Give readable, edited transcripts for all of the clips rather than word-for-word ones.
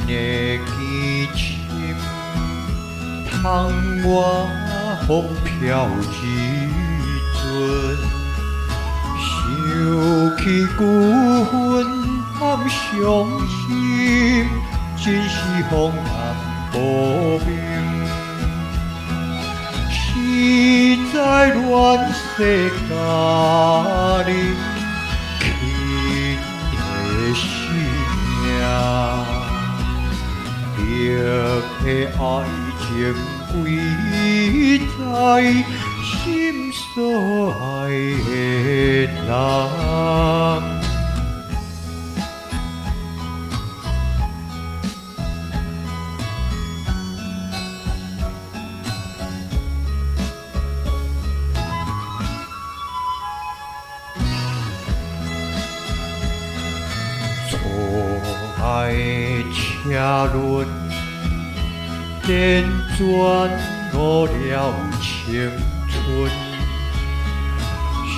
的基深，窗外风飘一阵，想起旧恨暗伤心，真是风难保命。实在乱世佳人，轻的性命，别的爱情归在心所爱的人。错爱的车轮，輾转误了青春。想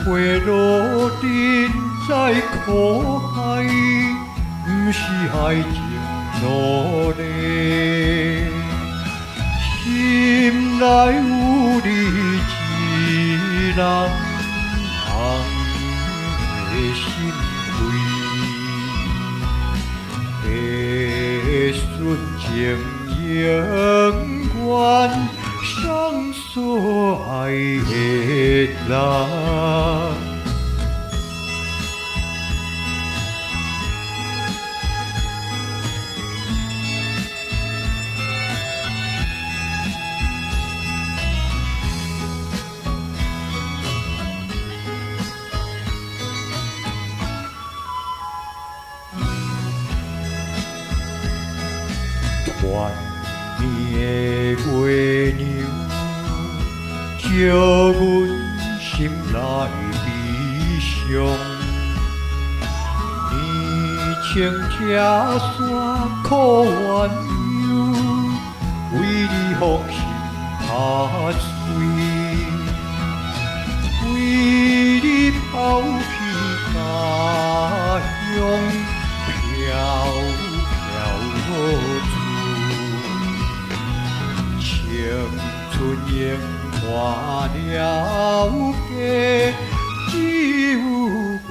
回路灯在苦海，不是爱情努力。心内有你一人，红的心扉。的纯情永远伤所爱的人。团圆的月娘，照阮心内悲伤。年青这山苦怨忧，为你芳心打碎，为你抛弃家乡，飘飘无助。青春烟花了价，只有我。